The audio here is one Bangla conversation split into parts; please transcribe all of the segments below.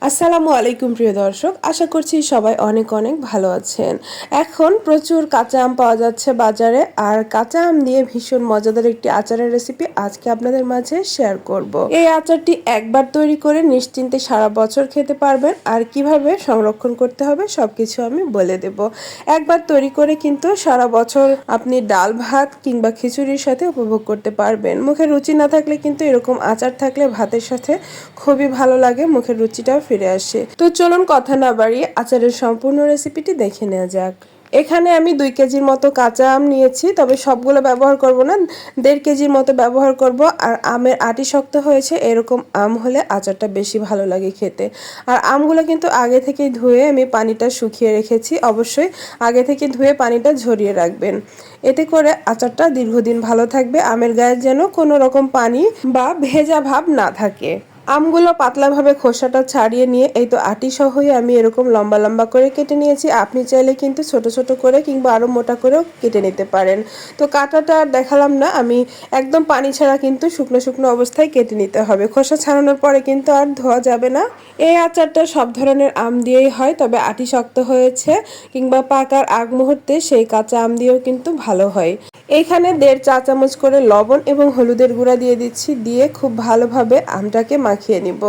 আসসালামু আলাইকুম প্রিয় দর্শক, আশা করছি সবাই অনেক অনেক ভালো আছেন। এখন প্রচুর কাঁচা আম পাওয়া যাচ্ছে বাজারে, আর কাঁচা আম দিয়ে ভীষণ মজাদার একটি আচারের রেসিপি আজকে আপনাদের মাঝে শেয়ার করব। এই আচারটি একবার তৈরি করে নিশ্চিন্তে সারা বছর খেতে পারবেন, আর কিভাবে সংরক্ষণ করতে হবে সবকিছু আমি বলে দেব। একবার তৈরি করে কিন্তু সারা বছর আপনি ডাল ভাত কিংবা খিচুড়ির সাথে উপভোগ করতে পারবেন। মুখে রুচি না থাকলে কিন্তু এরকম আচার থাকলে ভাতের সাথে খুবই ভালো লাগে, মুখের রুচিটাও ফিরে আসে। তো চলুন কথা না বাড়িয়ে আচারের সম্পূর্ণ রেসিপিটি দেখে নেওয়া যাক। এখানে আমি 2 কেজির মতো কাঁচা আম নিয়েছি, তবে সবগুলো ব্যবহার করব না, 1.5 কেজির মতো ব্যবহার করব। আর আমের আটি শক্ত হয়েছে এরকম আম হলে আচারটা বেশি ভালো লাগে খেতে। আর আমগুলো কিন্তু আগে থেকেই ধুয়ে আমি পানিটা শুকিয়ে রেখেছি, অবশ্যই আগে থেকে ধুয়ে পানিটা ঝরিয়ে রাখবেন। এতে করে আচারটা দীর্ঘদিন ভালো থাকবে, আমের গায়ে যেন কোনো রকম পানি বা ভেজা ভাব না থাকে। আমগুলো পাতলাভাবে খোসাটা ছাড়িয়ে নিয়ে এই তো আটি সহই আমি এরকম লম্বা লম্বা করে কেটে নিয়েছি। আপনি চাইলে কিন্তু ছোট ছোট করে কিংবা আরও মোটা করেও কেটে নিতে পারেন। তো কাটাটা আর দেখালাম না, আমি একদম পানি ছাড়া কিন্তু শুকনো শুকনো অবস্থায় কেটে নিতে হবে। খোসা ছাড়ানোর পরে কিন্তু আর ধোয়া যাবে না। এই আচারটা সব ধরনের আম দিয়েই হয়, তবে আটি শক্ত হয়েছে কিংবা পাকার আগ মুহূর্তে সেই কাঁচা আম দিয়েও কিন্তু ভালো হয়। এইখানে 1.5 চা চামচ করে লবণ এবং হলুদের গুঁড়া দিয়ে দিচ্ছি, দিয়ে খুব ভালোভাবে আমটাকে মাখিয়ে নিব।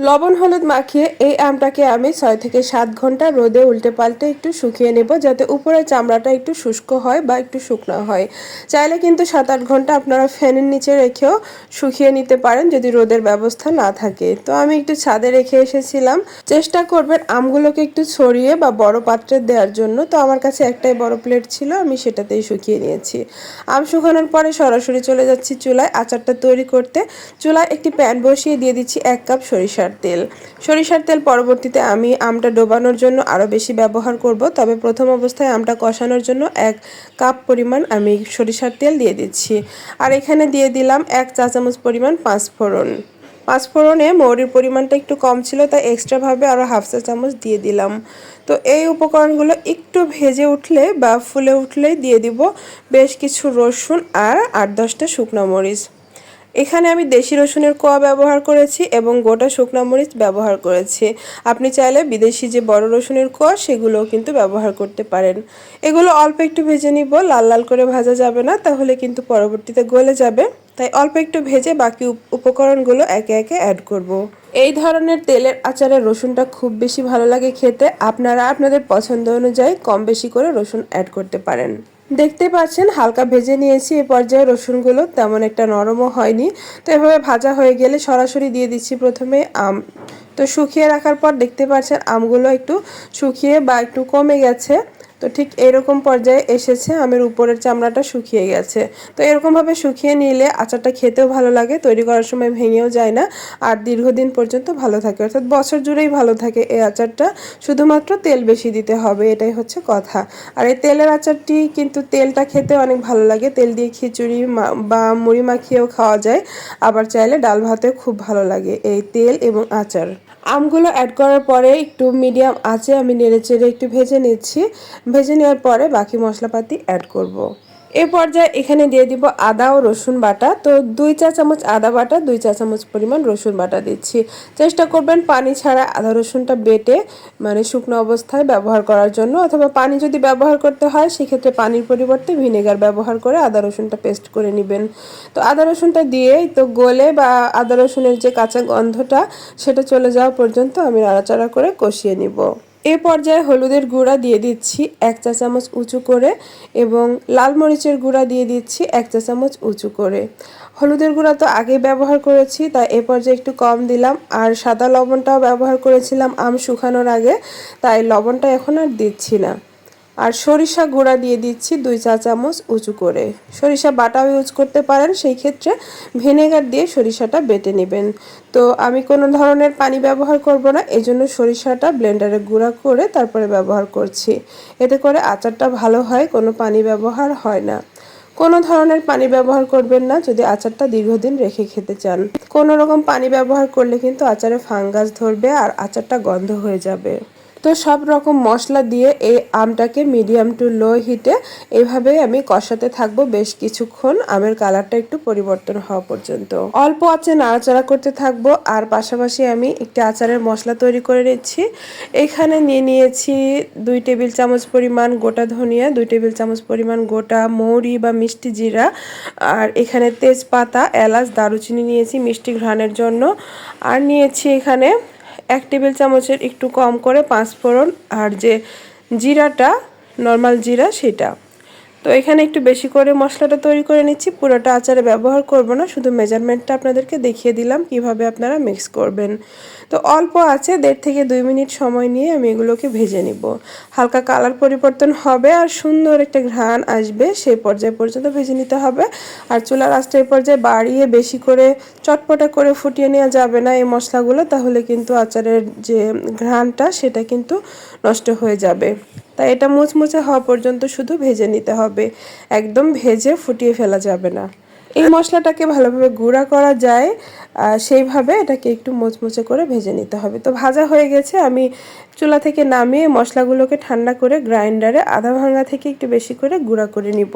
লবণ হলুদ মাখিয়ে এই আমটাকে আমি 6 থেকে 7 ঘন্টা রোদে উল্টে পাল্টে একটু শুকিয়ে নেব, যাতে উপরের চামড়াটা একটু শুষ্ক হয় বা একটু শুকনো হয়। চাইলে কিন্তু 7-8 ঘন্টা আপনারা ফ্যানের নিচে রেখেও শুকিয়ে নিতে পারেন যদি রোদের ব্যবস্থা না থাকে। তো আমি একটু ছাদে রেখে এসেছিলাম। চেষ্টা করবেন আমগুলোকে একটু ছড়িয়ে বা বড় পাত্রে দেওয়ার জন্য। তো আমার কাছে একটাই বড় প্লেট ছিল, আমি সেটাতেই শুকিয়ে নিয়েছি। আম শুকানোর পরে সরাসরি চলে যাচ্ছি চুলায় আচারটা তৈরি করতে। চুলায় একটি প্যান বসিয়ে দিয়ে দিচ্ছি 1 কাপ সরিষার তেল। সরিষার তেল পরবর্তীতে আমি আমটা ডোবানোর জন্য আরও বেশি ব্যবহার করব, তবে প্রথম অবস্থায় আমটা কষানোর জন্য 1 কাপ পরিমাণ আমি সরিষার তেল দিয়ে দিচ্ছি। আর এখানে দিয়ে দিলাম 1 চা চামচ পরিমাণ পাঁচফোড়ন। পাঁচফোড়নে মৌরির পরিমাণটা একটু কম ছিল, তাই এক্সট্রাভাবে আরও 1/2 চা চামচ দিয়ে দিলাম। তো এই উপকরণগুলো একটু ভেজে উঠলে বা ফুলে উঠলেই দিয়ে দিব বেশ কিছু রসুন আর 8-10টা শুকনো মরিচ। এখানে আমি দেশি রসুনের কোয়া ব্যবহার করেছি এবং গোটা শুকনো মরিচ ব্যবহার করেছি। আপনি চাইলে বিদেশি যে বড় রসুনের কোয়া সেগুলোও কিন্তু ব্যবহার করতে পারেন। এগুলো অল্প একটু ভেজে নিব, লাল লাল করে ভাজা যাবে না, তাহলে কিন্তু পরবর্তীতে গলে যাবে। তাই অল্প একটু ভেজে বাকি উপকরণগুলো একে একে অ্যাড করব। এই ধরনের তেলের আচারে রসুনটা খুব বেশি ভালো লাগে খেতে। আপনারা আপনাদের পছন্দ অনুযায়ী কম বেশি করে রসুন অ্যাড করতে পারেন। দেখতে পাচ্ছেন হালকা ভেজে নিয়েছি, এ পর্যায়ে রসুনগুলো তেমন একটা নরমও হয়নি। তো এভাবে ভাজা হয়ে গেলে সরাসরি দিয়ে দিচ্ছি প্রথমে আম। তো শুকিয়ে রাখার পর দেখতে পাচ্ছেন আমগুলো একটু শুকিয়ে বা একটু কমে গেছে। তো ঠিক এরকম পর্যায়ে এসেছে, আমের উপরের চামড়াটা শুকিয়ে গেছে। তো এরকমভাবে শুকিয়ে নিলে আচারটা খেতেও ভালো লাগে, তৈরি করার সময় ভেঙেও যায় না, আর দীর্ঘদিন পর্যন্ত ভালো থাকে, অর্থাৎ বছর জুড়েই ভালো থাকে এই আচারটা। শুধুমাত্র তেল বেশি দিতে হবে, এটাই হচ্ছে কথা। আর এই তেলের আচারটি কিন্তু তেলটা খেতে অনেক ভালো লাগে, তেল দিয়ে খিচুড়ি বা মুড়ি মাখিয়েও খাওয়া যায়, আবার চাইলে ডাল ভাতেও খুব ভালো লাগে এই তেল এবং আচার। আমগুলো অ্যাড করার পরে একটু মিডিয়াম আঁচে আমি নেড়েচেড়ে একটু ভেজে নিচ্ছি। ভেজে নেওয়ার পরে বাকি মশলাপাতি অ্যাড করব। এ পর্যায়ে এখানে দিয়ে দিব আদা ও রসুন বাটা। তো 2 চা চামচ আদা বাটা, 2 চা চামচ পরিমাণ রসুন বাটা দিচ্ছি। চেষ্টা করবেন পানি ছাড়া আদা রসুনটা বেটে মানে শুকনো অবস্থায় ব্যবহার করার জন্য, অথবা পানি যদি ব্যবহার করতে হয় সেক্ষেত্রে পানির পরিবর্তে ভিনেগার ব্যবহার করে আদা রসুনটা পেস্ট করে নেবেন। তো আদা রসুনটা দিয়েই তো গলে বা আদা রসুনের যে কাঁচা গন্ধটা সেটা চলে যাওয়া পর্যন্ত আমি নাড়াচাড়া করে কষিয়ে নিব। এ পর্যায়ে হলুদের গুঁড়া দিয়ে দিচ্ছি 1 চা চামচ উঁচু করে, এবং লাল মরিচের গুঁড়া দিয়ে দিচ্ছি 1 চা চামচ উঁচু করে। হলুদের গুঁড়া তো আগে ব্যবহার করেছি, তাই এ পর্যায়ে একটু কম দিলাম। আর সাদা লবণটাও ব্যবহার করেছিলাম আম শুকানোর আগে, তাই লবণটা এখন আর দিচ্ছি না। আর সরিষা গুঁড়া দিয়ে দিচ্ছি 2 চা চামচ উঁচু করে। সরিষা বাটাও ইউজ করতে পারেন, সেই ক্ষেত্রে ভিনেগার দিয়ে সরিষাটা বেটে নেবেন। তো আমি কোনো ধরনের পানি ব্যবহার করব না, এজন্য সরিষাটা ব্লেন্ডারে গুঁড়া করে তারপরে ব্যবহার করছি। এতে করে আচারটা ভালো হয়, কোনো পানি ব্যবহার হয় না। কোনো ধরনের পানি ব্যবহার করবেন না যদি আচারটা দীর্ঘদিন রেখে খেতে চান। কোনো রকম পানি ব্যবহার করলে কিন্তু আচারে ফাঙ্গাস ধরবে আর আচারটা গন্ধ হয়ে যাবে। তো সব রকম মশলা দিয়ে এই আমটাকে মিডিয়াম টু লো হিটে এইভাবেই আমি কষাতে থাকবো বেশ কিছুক্ষণ, আমের কালারটা একটু পরিবর্তন হওয়া পর্যন্ত। অল্প আঁচে নাড়াচাড়া করতে থাকবো আর পাশাপাশি আমি একটি আচারের মশলা তৈরি করে নিচ্ছি। এখানে নিয়েছি 2 টেবিল চামচ পরিমাণ গোটা ধনিয়া, 2 টেবিল চামচ পরিমাণ গোটা মৌরি বা মিষ্টি জিরা, আর এখানে তেজপাতা, এলাচ, দারুচিনি নিয়েছি মিষ্টি ঘ্রাণের জন্য, আর নিয়েছি এখানে 1 টেবিল চামচের একটু কম করে 5 ফোড়ন, আর যে জিরাটা নর্মাল জিরা সেটা। তো এখানে একটু বেশি করে মশলাটা তৈরি করে নিচ্ছি, পুরোটা আচারে ব্যবহার করব না, শুধু মেজারমেন্টটা আপনাদেরকে দেখিয়ে দিলাম কিভাবে আপনারা মিক্স করবেন। তো অল্প আছে 1.5 থেকে 2 মিনিট সময় নিয়ে আমি এগুলোকে ভেজে নিব। হালকা কালার পরিবর্তন হবে আর সুন্দর একটা ঘ্রাণ আসবে, সেই পর্যায় পর্যন্ত ভেজে নিতে হবে। আর চুলার আঁচটা এই পর্যায়ে বাড়িয়ে বেশি করে চটপটা করে ফুটিয়ে নেওয়া যাবে না এই মশলাগুলো, তাহলে কিন্তু আচারের যে ঘ্রাণটা সেটা কিন্তু নষ্ট হয়ে যাবে। তাই এটা মুচমুচে হওয়া পর্যন্ত শুধু ভেজে নিতে হবে, একদম ভেজে ফুটিয়ে ফেলা যাবে না। এই মশলাটাকে ভালোভাবে গুঁড়া করা যায় সেইভাবে এটাকে একটু মুচমুচে করে ভেজে নিতে হবে। তো ভাজা হয়ে গেছে, আমি চুলা থেকে নামিয়ে মশলাগুলোকে ঠান্ডা করে গ্রাইন্ডারে আধা ভাঙা থেকে একটু বেশি করে গুঁড়া করে নিব।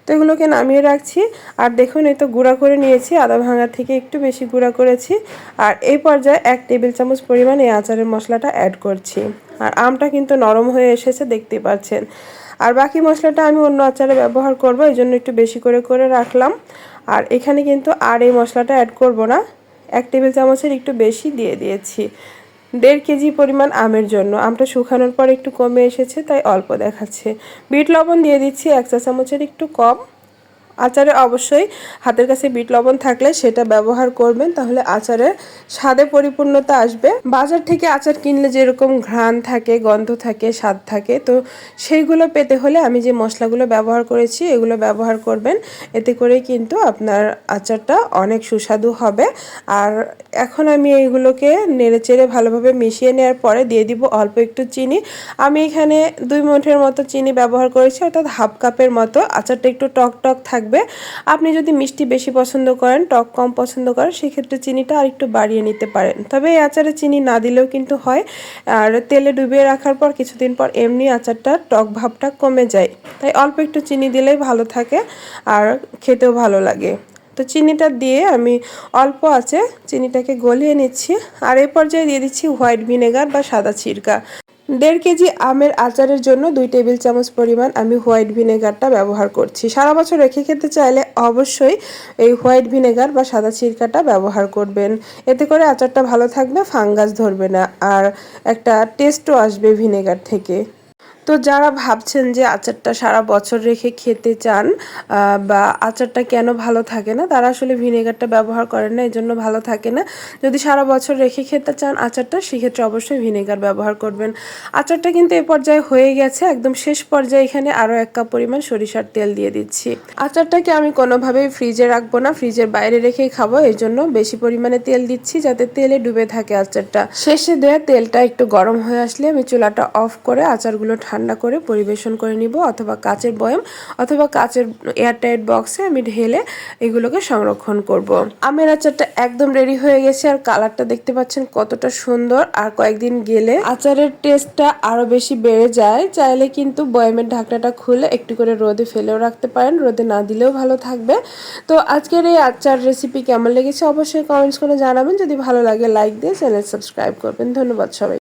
তো এগুলোকে নামিয়ে রাখছি। আর দেখুন এই তো গুঁড়া করে নিয়েছি, আধা ভাঙা থেকে একটু বেশি গুঁড়া করেছি। আর এই পর্যায়ে 1 টেবিল চামচ পরিমাণ এই আচারের মশলাটা অ্যাড করছি। আর আমটা কিন্তু নরম হয়ে এসেছে দেখতে পাচ্ছেন। আর বাকি মশলাটা আমি অন্য আচারে ব্যবহার করব, এই জন্য একটু বেশি করে রাখলাম। আর এখানে কিন্তু আর এই মশলাটা অ্যাড করব না, 1 টেবিল চামচের একটু বেশি দিয়ে দিয়েছি 1.5 কেজি পরিমাণ আমের জন্য। আমটা শুকানোর পর একটু কমে এসেছে তাই অল্প দেখাচ্ছে। বিট লবণ দিয়ে দিচ্ছি 1 চা চামচের একটু কম। আচারে অবশ্যই হাতের কাছে বিট লবণ থাকলে সেটা ব্যবহার করবেন, তাহলে আচারের স্বাদে পরিপূর্ণতা আসবে। বাজার থেকে আচার কিনলে যেরকম ঘ্রাণ থাকে, গন্ধ থাকে, স্বাদ থাকে, তো সেইগুলো পেতে হলে আমি যে মশলাগুলো ব্যবহার করেছি এগুলো ব্যবহার করবেন, এতে করে কিন্তু আপনার আচারটা অনেক সুস্বাদু হবে। আর এখন আমি এইগুলোকে নেড়েচেড়ে ভালোভাবে মিশিয়ে নেওয়ার পরে দিয়ে দিব অল্প একটু চিনি। আমি এখানে 2 মুঠের মতো চিনি ব্যবহার করেছি, অর্থাৎ হাফ কাপের মতো। আচারটা একটু টক টক থাকবে। আপনি যদি মিষ্টি বেশি পছন্দ করেন, টক কম পছন্দ করেন, সেক্ষেত্রে চিনিটা আর একটু বাড়িয়ে নিতে পারেন। তবে এই আচারে চিনি না দিলেও কিন্তু হয়। আর তেলে ডুবিয়ে রাখার পর কিছুদিন পর এমনি আচারটা টক ভাবটা কমে যায়, তাই অল্প একটু চিনি দিলেই ভালো থাকে আর খেতেও ভালো লাগে। তো চিনিটা দিয়ে আমি অল্প আছে চিনিটাকে গলিয়ে নিচ্ছি। আর এই পর্যায়ে দিয়ে দিচ্ছি হোয়াইট ভিনেগার বা সাদা সিরকা। 1.5 কেজি আমের আচারের জন্য 2 টেবিল চামচ পরিমাণ আমি হোয়াইট ভিনেগারটা ব্যবহার করছি। সারা বছর রেখে খেতে চাইলে অবশ্যই এই হোয়াইট ভিনেগার বা সাদা সিরকাটা ব্যবহার করবেন, এতে করে আচারটা ভালো থাকবে, ফাঙ্গাস ধরবে না, আর একটা টেস্টও আসবে ভিনেগার থেকে। তো যারা ভাবছেন যে আচারটা সারা বছর রেখে খেতে চান বা আচারটা কেন ভালো থাকে না, তারা আসলে ভিনেগারটা ব্যবহার করেন না, এই জন্য ভালো থাকে না। যদি সারা বছর রেখে খেতে চান আচারটা, সেক্ষেত্রে অবশ্যই ভিনেগার ব্যবহার করবেন। আচারটা কিন্তু এ পর্যায়ে হয়ে গেছে, একদম শেষ পর্যায়ে এখানে আরও 1 কাপ পরিমাণ সরিষার তেল দিয়ে দিচ্ছি। আচারটাকে আমি কোনোভাবেই ফ্রিজে রাখবো না, ফ্রিজের বাইরে রেখেই খাবো, এই জন্য বেশি পরিমাণে তেল দিচ্ছি যাতে তেলে ডুবে থাকে আচারটা। শেষে দেওয়া তেলটা একটু গরম হয়ে আসলে আমি চুলাটা অফ করে আচারগুলো ঠান্ডা করে পরিবেশন করে নিব, অথবা কাচের বয়াম অথবা কাচের এয়ারটাইট বক্সে আমি ঢেলে এগুলোকে সংরক্ষণ করব। আমের আচারটা একদম রেডি হয়ে গেছে, আর কালারটা দেখতে পাচ্ছেন কতটা সুন্দর। আর কয়েকদিন গেলে আচারের টেস্টটা আরো বেশি বেড়ে যায়। চাইলে কিন্তু বয়ামের ঢাকনাটা খুলে একটু করে রোদে ফেলেও রাখতে পারেন, রোদে না দিলেও ভালো থাকবে। তো আজকের এই আচার রেসিপি কেমন লেগেছে অবশ্যই কমেন্টস করে জানাবেন। যদি ভালো লাগে লাইক দিয়ে চ্যানেল সাবস্ক্রাইব করবেন। ধন্যবাদ সবাই।